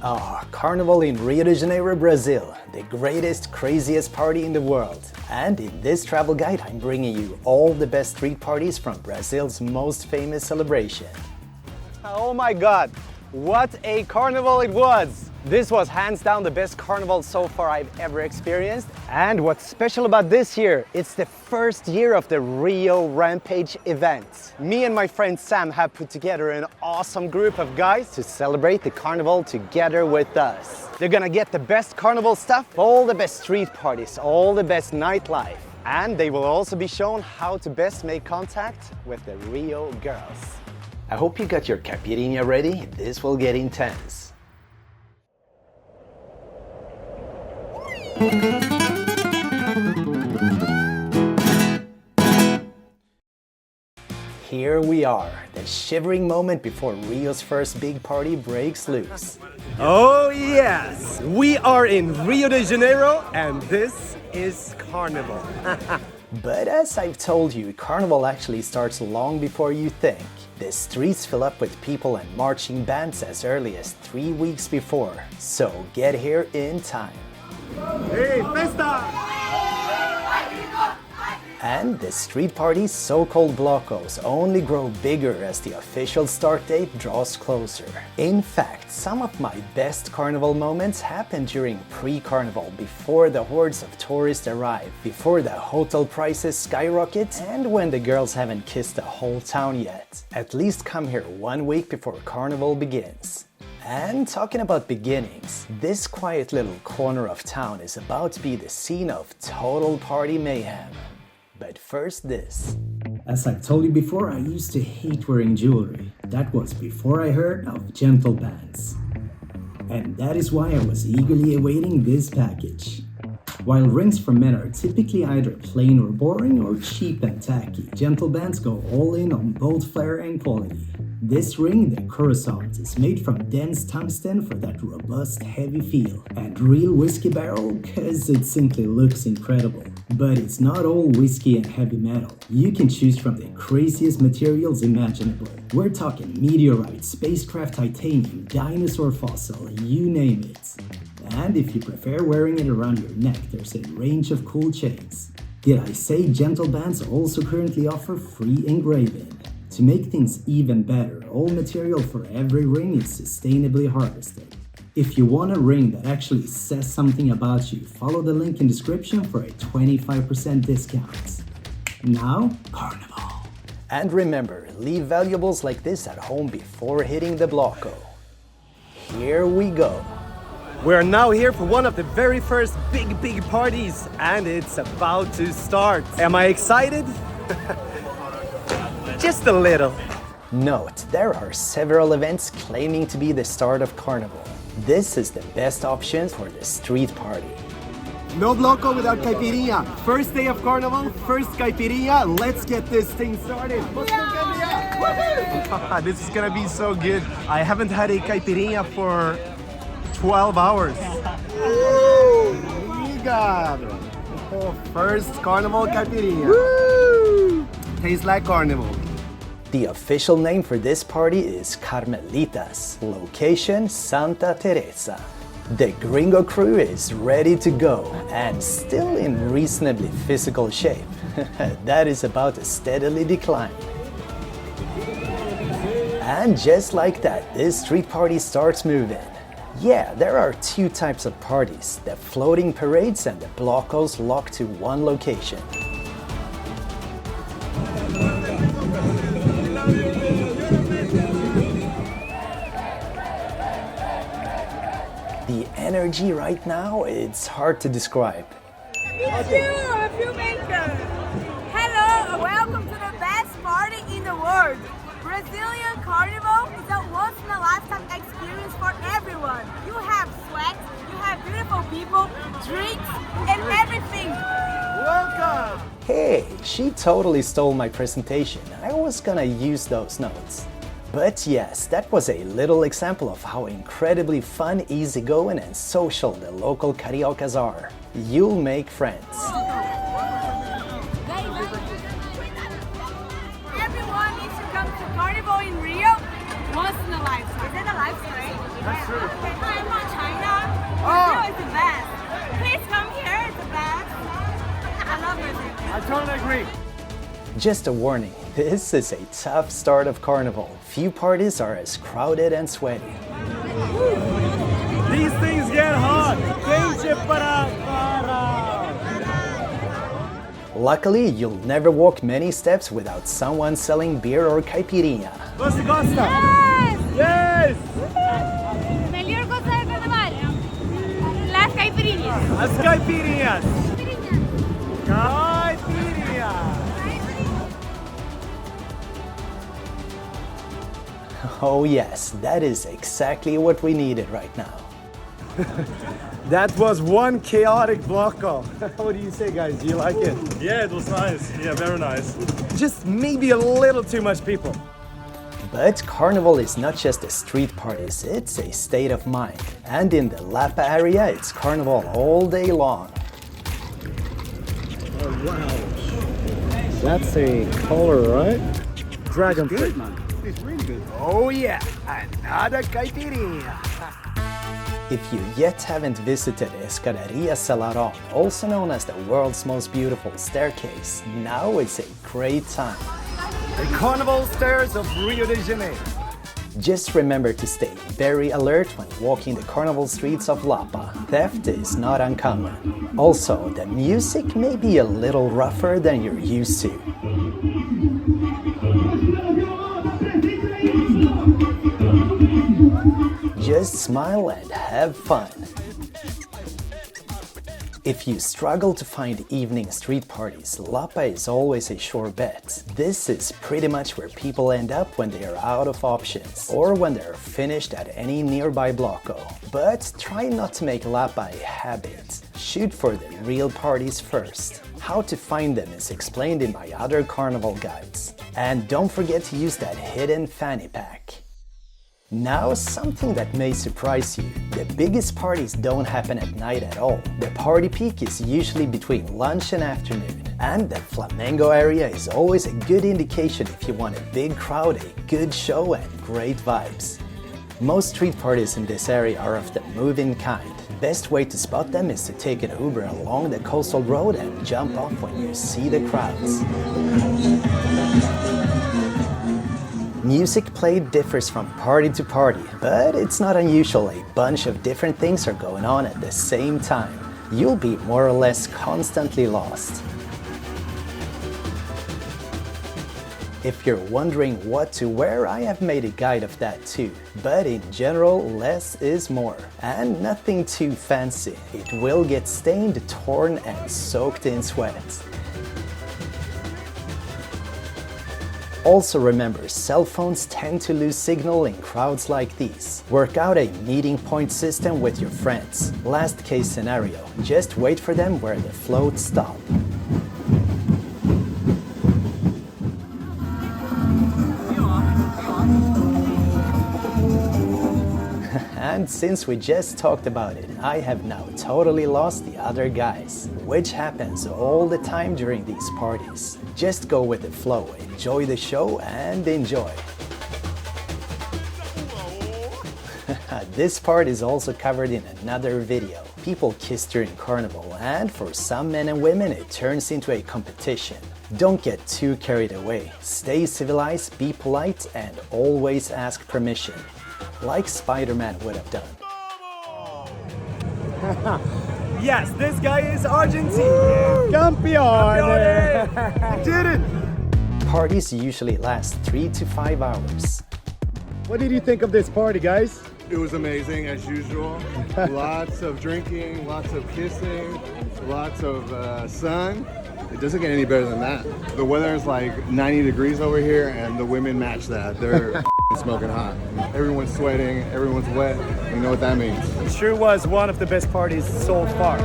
Ah, Carnival in Rio de Janeiro, Brazil, the greatest, craziest party in the world. And in this travel guide, I'm bringing you all the best street parties from Brazil's most famous celebration. Oh my God, what a carnival it was! This was hands down the best carnival so far I've ever experienced. And what's special about this year, it's the first year of the Rio Rampage event. Me and my friend Sam have put together an awesome group of guys to celebrate the carnival together with us. They're gonna get the best carnival stuff, all the best street parties, all the best nightlife. And they will also be shown how to best make contact with the Rio girls. I hope you got your caipirinha ready, this will get intense. Here we are, the shivering moment before Rio's first big party breaks loose. Oh yes! We are in Rio de Janeiro and this is Carnival. But as I've told you, Carnival actually starts long before you think. The streets fill up with people and marching bands as early as 3 weeks before, so get here in time. Hey, festa! And the street parties, so-called Blocos, only grow bigger as the official start date draws closer. In fact, some of my best carnival moments happen during pre-carnival, before the hordes of tourists arrive, before the hotel prices skyrocket, and when the girls haven't kissed the whole town yet. At least come here 1 week before carnival begins. And talking about beginnings, this quiet little corner of town is about to be the scene of total party mayhem. But first this. As I've told you before, I used to hate wearing jewelry. That was before I heard of gentle bands. And that is why I was eagerly awaiting this package. While rings for men are typically either plain or boring or cheap and tacky, gentle bands go all in on both flair and quality. This ring, the Coruscant, is made from dense tungsten for that robust, heavy feel, and real whiskey barrel cause it simply looks incredible. But it's not all whiskey and heavy metal. You can choose from the craziest materials imaginable. We're talking meteorite, spacecraft titanium, dinosaur fossil, you name it. And if you prefer wearing it around your neck, there's a range of cool chains. Did I say gentle bands also currently offer free engraving? To make things even better, all material for every ring is sustainably harvested. If you want a ring that actually says something about you, follow the link in description for a 25% discount. Now, Carnival. And remember, leave valuables like this at home before hitting the Bloco. Here we go. We're now here for one of the very first big parties and it's about to start. Am I excited? Just a little. Note, there are several events claiming to be the start of Carnival. This is the best option for the street party. No Bloco without caipirinha. First day of Carnival, first caipirinha. Let's get this thing started. This is gonna be so good. I haven't had a caipirinha for 12 hours. First Carnival caipirinha. Woo! Tastes like Carnival. The official name for this party is Carmelitas, location Santa Teresa. The Gringo crew is ready to go and still in reasonably physical shape. That is about to steadily decline. And just like that, this street party starts moving. Yeah, there are two types of parties, the floating parades and the Blocos locked to one location. The energy right now, it's hard to describe. Meet you, a filmmaker. Hello, welcome to the best party in the world. Brazilian Carnival is a once-in-a-lifetime experience for everyone. You have sweat, you have beautiful people, drinks, and everything. Welcome! Hey, she totally stole my presentation. I was gonna use those notes. But yes, that was a little example of how incredibly fun, easygoing and social the local cariocas are. You'll make friends. Everyone needs to come to Carnival in Rio once in a lifetime. Is it a lifetime? That's true. Okay. I totally agree. Just a warning, this is a tough start of Carnival. Few parties are as crowded and sweaty. These things get hot. Luckily, you'll never walk many steps without someone selling beer or caipirinha. Costa, Costa. Yes! Yes! Melhor coisa do carnaval. Las caipirinhas. As caipirinhas. Caipirinhas. Oh yes, that is exactly what we needed right now. That was one chaotic Bloco. What do you say, guys? Do you like it? Yeah, it was nice. Yeah, very nice. Just maybe a little too much people. But Carnival is not just a street parties, it's a state of mind. And in the Lapa area, it's Carnival all day long. Oh, wow. That's a color, right? Dragon fruit. It's really good. Oh yeah, another caipirinha. If you yet haven't visited Escadaria Celarón, also known as the world's most beautiful staircase, now is a great time. The Carnival stairs of Rio de Janeiro. Just remember to stay very alert when walking the carnival streets of Lapa. Theft is not uncommon. Also, the music may be a little rougher than you're used to. Just smile and have fun. If you struggle to find evening street parties, Lapa is always a sure bet. This is pretty much where people end up when they are out of options, or when they're finished at any nearby Bloco. But try not to make Lapa a habit. Shoot for the real parties first. How to find them is explained in my other carnival guides. And don't forget to use that hidden fanny pack. Now, something that may surprise you. The biggest parties don't happen at night at all. The party peak is usually between lunch and afternoon. And the Flamengo area is always a good indication if you want a big crowd, a good show and great vibes. Most street parties in this area are of the move-in kind. Best way to spot them is to take an Uber along the coastal road and jump off when you see the crowds. Music played differs from party to party, but it's not unusual a bunch of different things are going on at the same time. You'll be more or less constantly lost. If you're wondering what to wear, I have made a guide of that too. But in general, less is more. And nothing too fancy. It will get stained, torn and soaked in sweat. Also remember, cell phones tend to lose signal in crowds like these. Work out a meeting point system with your friends. Last case scenario, just wait for them where the floats stop. And since we just talked about it, I have now totally lost the other guys, which happens all the time during these parties. Just go with the flow, enjoy the show and enjoy. This part is also covered in another video. People kiss during Carnival, and for some men and women it turns into a competition. Don't get too carried away. Stay civilized, be polite and always ask permission. Like Spider-Man would have done. Yes, this guy is Argentine. Campione! Did it! Parties usually last 3 to 5 hours. What did you think of this party, guys? It was amazing as usual. Lots of drinking, lots of kissing, lots of sun. It doesn't get any better than that. The weather is like 90 degrees over here and the women match that. They're smoking hot. Everyone's sweating, everyone's wet. You know what that means. It sure was one of the best parties so far.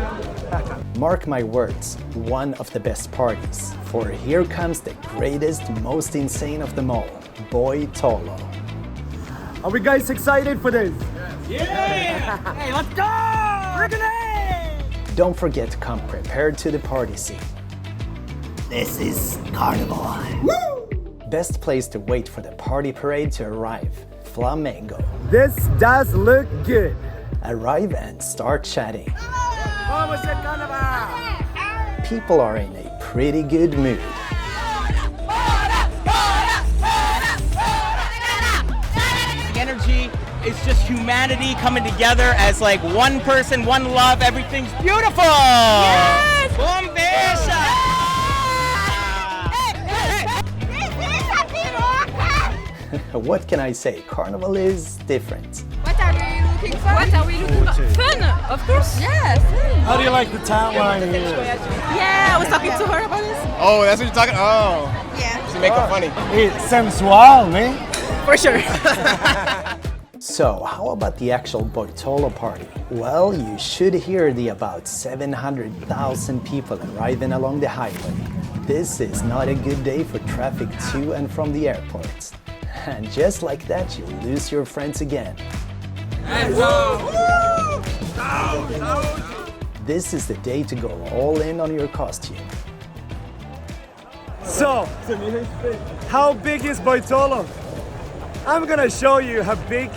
Mark my words, one of the best parties. For here comes the greatest, most insane of them all, Boi Tolo. Are we guys excited for this? Yeah! Hey, let's go! Don't forget to come prepared to the party scene. This is Carnival. Woo! Best place to wait for the party parade to arrive, Flamengo. This does look good. Arrive and start chatting. People are in a pretty good mood. The energy is just humanity coming together as like one person, one love. Everything's beautiful. Yes! Bombeixa! What can I say? Carnival is different. What are we looking for? What are we looking for? Fun, of course. Yes. How do you like the tagline here? Yeah, I was talking to her about this. Oh, that's what you're talking. Oh, Yeah. she make it funny. It's sensual, man. For sure. So, how about the actual Boi Tolo party? Well, you should hear the about 700,000 people arriving along the highway. This is not a good day for traffic to and from the airports. And just like that, you lose your friends again. This is the day to go all in on your costume. So, how big is Boi Tolo? I'm gonna show you how big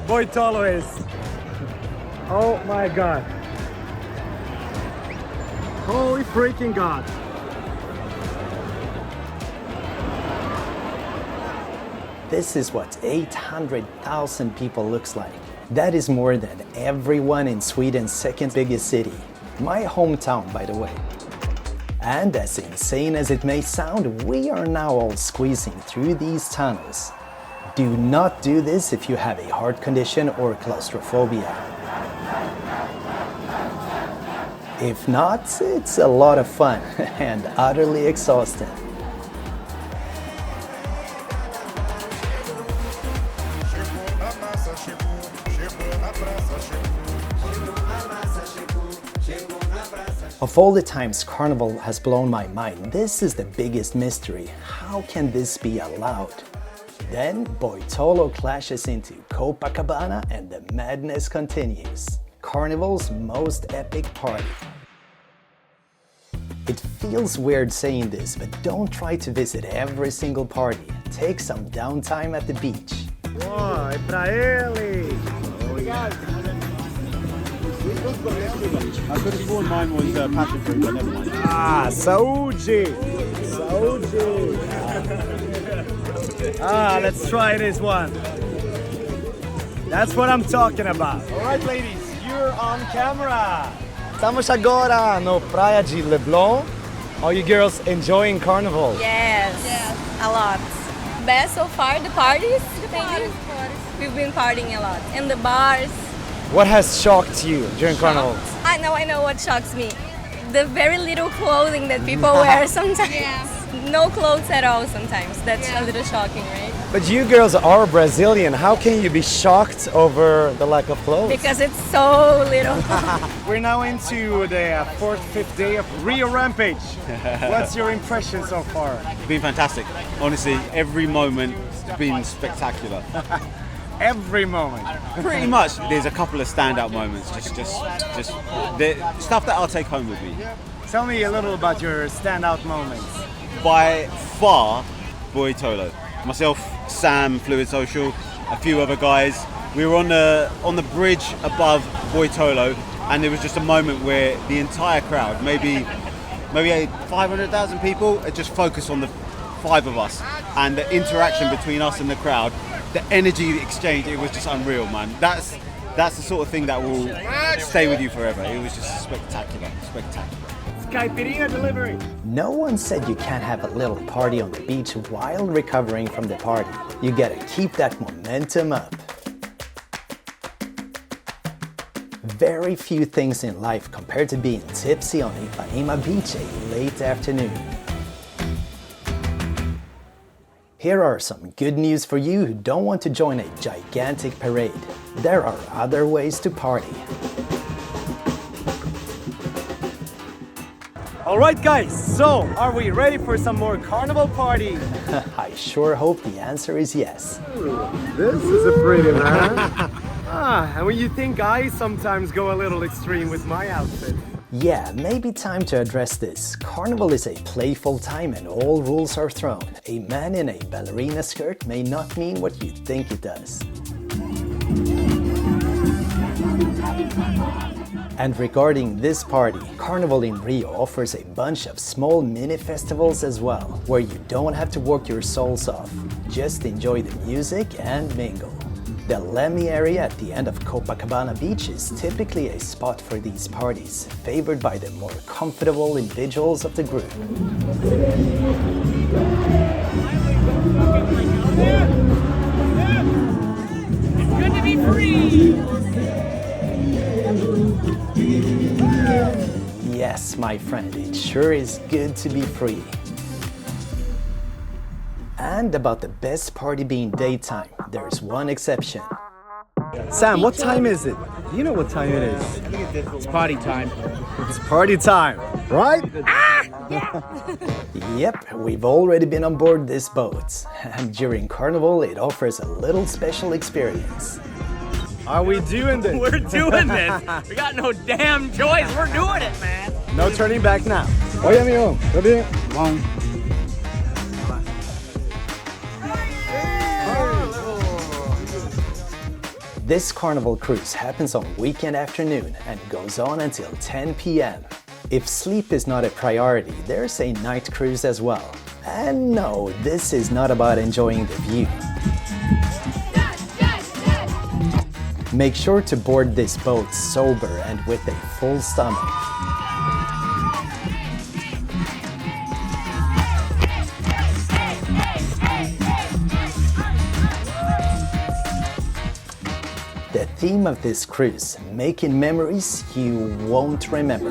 Boi Tolo is. Oh my god. Holy freaking god. This is what 800,000 people looks like. That is more than everyone in Sweden's second biggest city. My hometown, by the way. And as insane as it may sound, we are now all squeezing through these tunnels. Do not do this if you have a heart condition or claustrophobia. If not, it's a lot of fun and utterly exhausting. Of all the times Carnival has blown my mind, this is the biggest mystery. How can this be allowed? Then Boi Tolo clashes into Copacabana and the madness continues. Carnival's most epic party. It feels weird saying this, but don't try to visit every single party. Take some downtime at the beach. Wow, é pra ele! I could have sworn mine was passion fruit, but never mind. Ah, saúde! Saúde! Ah, let's try this one. That's what I'm talking about. Alright ladies, you're on camera. Estamos agora no praia de Leblon. Are you girls enjoying Carnival? Yes. A lot. Best so far, the parties. We've been partying a lot. And the bars. What has shocked you during Carnival? I know what shocks me. The very little clothing that people wear sometimes. No clothes at all sometimes. That's a little shocking, right? But you girls are Brazilian. How can you be shocked over the lack of clothes? Because it's so little. We're now into the fourth, fifth day of Rio Rampage. What's your impression so far? It's been fantastic. Honestly, every moment has been spectacular. Every moment. Pretty much. There's a couple of standout moments. Just the stuff that I'll take home with me. Tell me a little about your standout moments. By far, Boi Tolo. Myself, Sam, Fluid Social, a few other guys. We were on the bridge above Boi Tolo, and there was just a moment where the entire crowd, maybe 500,000 people, just focused on the five of us, and the interaction between us and the crowd, the energy exchange, it was just unreal, man. That's the sort of thing that will stay with you forever. It was just spectacular. Caipirinha delivery. No one said you can't have a little party on the beach while recovering from the party. You gotta keep that momentum up. Very few things in life compared to being tipsy on Ipanema Beach a late afternoon. Here are some good news for you who don't want to join a gigantic parade. There are other ways to party. Alright guys, so are we ready for some more Carnival party? I sure hope the answer is yes. This is a pretty man. And when you think I sometimes go a little extreme with my outfit. Yeah, maybe time to address this. Carnival is a playful time and all rules are thrown. A man in a ballerina skirt may not mean what you think it does. And regarding this party, Carnival in Rio offers a bunch of small mini festivals as well, where you don't have to work your souls off. Just enjoy the music and mingle. The Leme area at the end of Copacabana beach is typically a spot for these parties, favored by the more comfortable individuals of the group. It's good to be free! Yes, my friend, it sure is good to be free. And about the best party being daytime, there's one exception. Sam, what time is it? Do you know what time it is? It's party time. It's party time, right? Yep, we've already been on board this boat. And during Carnival, it offers a little special experience. Are we doing this? We're doing this. We got no damn choice. We're doing it, man. No turning back now. Oye, amigo, ¿todo bien? Vamos. This Carnival cruise happens on weekend afternoon and goes on until 10 p.m. If sleep is not a priority, there's a night cruise as well. And no, this is not about enjoying the view. Make sure to board this boat sober and with a full stomach. The theme of this cruise, making memories you won't remember.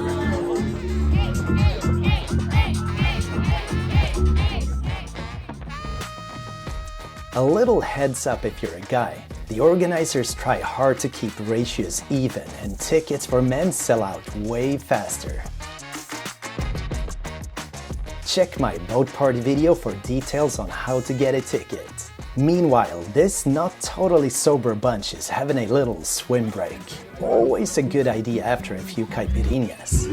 A little heads up if you're a guy. The organizers try hard to keep ratios even, and tickets for men sell out way faster. Check my boat party video for details on how to get a ticket. Meanwhile, this not totally sober bunch is having a little swim break. Always a good idea after a few caipirinhas.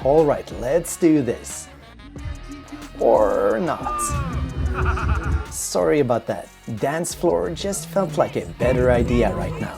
Alright, let's do this. Or not. Sorry about that. Dance floor just felt like a better idea right now.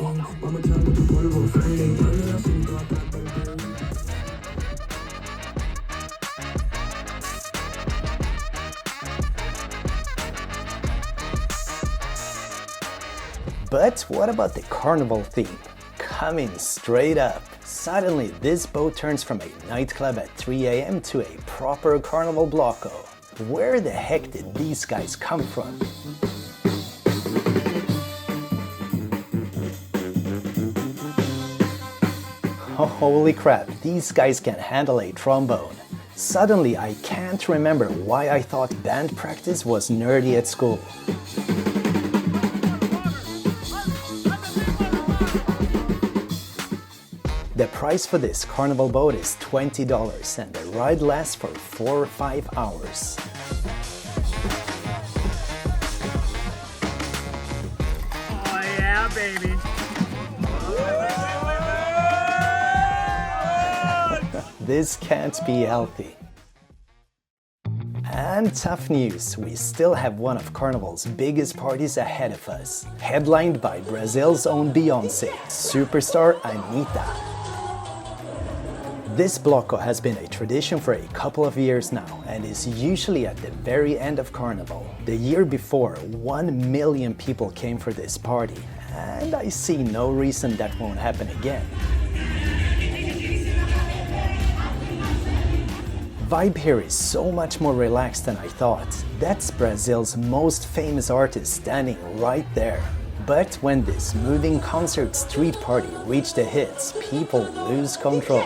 But what about the Carnival theme? Coming straight up. Suddenly, this boat turns from a nightclub at 3 a.m. to a proper Carnival Bloco. Where the heck did these guys come from? Oh, holy crap, these guys can handle a trombone. Suddenly, I can't remember why I thought band practice was nerdy at school. The price for this Carnival boat is $20 and the ride lasts for 4 or 5 hours. Oh yeah, baby. This can't be healthy. And tough news, we still have one of Carnival's biggest parties ahead of us, headlined by Brazil's own Beyoncé, superstar Anitta. This Bloco has been a tradition for a couple of years now and is usually at the very end of Carnival. The year before, 1 million people came for this party, and I see no reason that won't happen again. Vibe here is so much more relaxed than I thought. That's Brazil's most famous artist standing right there. But when this moving concert street party reached the hits, people lose control.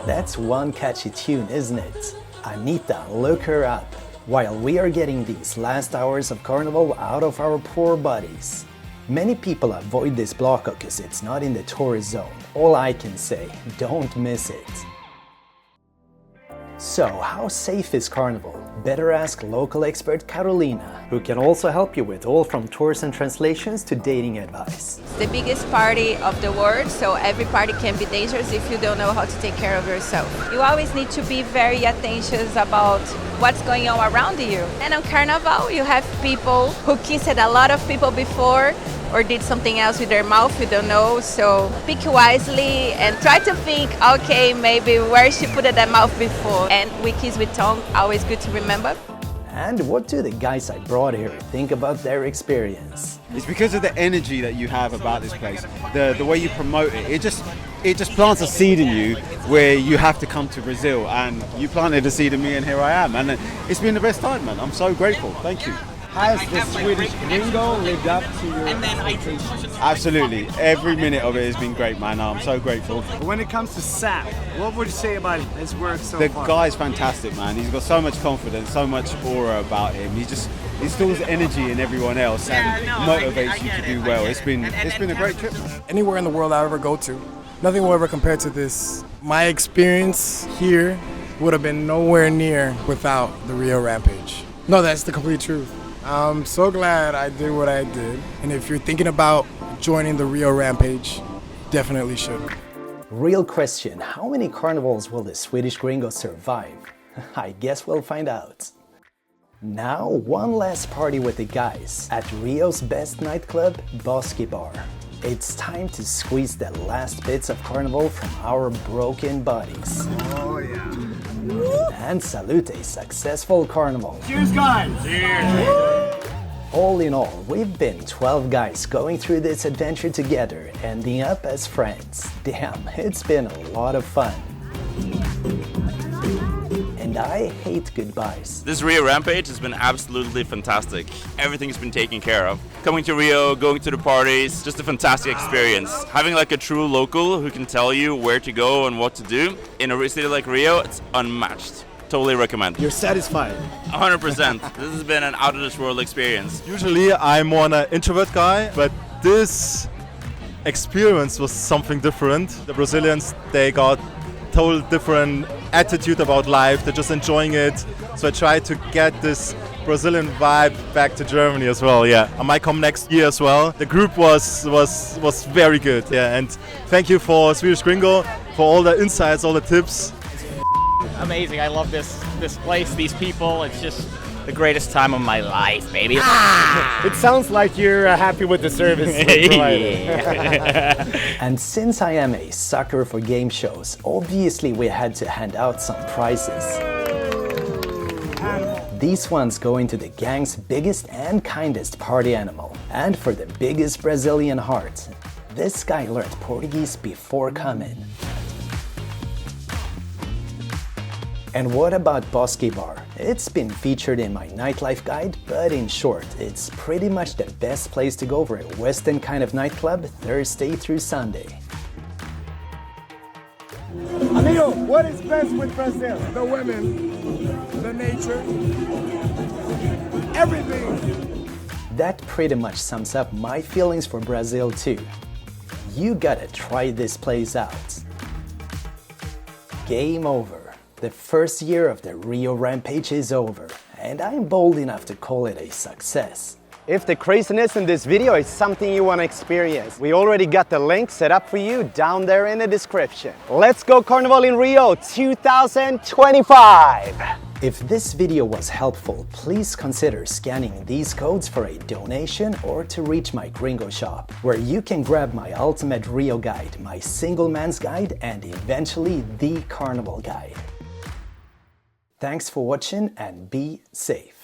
That's one catchy tune, isn't it? Anitta, look her up. While we are getting these last hours of Carnival out of our poor bodies. Many people avoid this Bloco because it's not in the tourist zone. All I can say, don't miss it. So, how safe is Carnival? Better ask local expert Carolina, who can also help you with all from tours and translations to dating advice. The biggest party of the world, so every party can be dangerous if you don't know how to take care of yourself. You always need to be very attention about what's going on around you. And on Carnival, you have people who kissed a lot of people before or did something else with their mouth, you don't know. So pick wisely and try to think, okay, maybe where she put that mouth before. And we kiss with tongue, always good to remember. And what do the guys I brought here think about their experience? It's because of the energy that you have about this place, the way you promote it. It just plants a seed in you where you have to come to Brazil, and you planted a seed in me, and here I am. And it's been the best time, man. I'm so grateful. Thank you. Has the Swedish Gringo lived up to your expectations? Absolutely. Every minute of it has been great, man. I'm so grateful. When it comes to Sam, what would you say about his work so The far? guy's fantastic, man. He's got so much confidence, so much aura about him. He instills energy in everyone else and motivates you to do well. It's been a great trip, man. Anywhere in the world I ever go to, nothing will ever compare to this. My experience here would have been nowhere near without the Rio Rampage. No, that's the complete truth. I'm so glad I did what I did. And if you're thinking about joining the Rio Rampage, definitely should. Real question, how many carnivals will the Swedish Gringo survive? I guess we'll find out. Now, one last party with the guys at Rio's best nightclub, Bosky Bar. It's time to squeeze the last bits of Carnival from our broken bodies. Oh yeah. And salute a successful Carnival. Cheers, guys! Cheers! All in all, we've been 12 guys going through this adventure together, ending up as friends. Damn, it's been a lot of fun. And I hate goodbyes. This Rio Rampage has been absolutely fantastic. Everything's been taken care of. Coming to Rio, going to the parties, just a fantastic experience. Having like a true local who can tell you where to go and what to do in a city like Rio, it's unmatched. Totally recommend. You're satisfied? 100%. This has been an out of this world experience. Usually I'm more an introvert guy, but this experience was something different. The Brazilians, they got total different attitude about life. They're just enjoying it. So I tried to get this Brazilian vibe back to Germany as well. Yeah, I might come next year as well. The group was very good. Yeah, and thank you for Swedish Gringo for all the insights, all the tips. Amazing. I love this place, these people. It's just the greatest time of my life, baby. It sounds like you're happy with the service provided. And since I am a sucker for game shows, obviously we had to hand out some prizes. These ones go into the gang's biggest and kindest party animal. And for the biggest Brazilian heart, this guy learned Portuguese before coming. And what about Bosky Bar? It's been featured in my nightlife guide, but in short, it's pretty much the best place to go for a Western kind of nightclub Thursday through Sunday. Amigo, what is best with Brazil? The women, the nature, everything. That pretty much sums up my feelings for Brazil too. You gotta try this place out. Game over. The first year of the Rio Rampage is over, and I'm bold enough to call it a success. If the craziness in this video is something you want to experience, we already got the link set up for you down there in the description. Let's go Carnival in Rio 2025! If this video was helpful, please consider scanning these codes for a donation or to reach my Gringo shop, where you can grab my ultimate Rio guide, my single man's guide, and eventually the Carnival guide. Thanks for watching and be safe.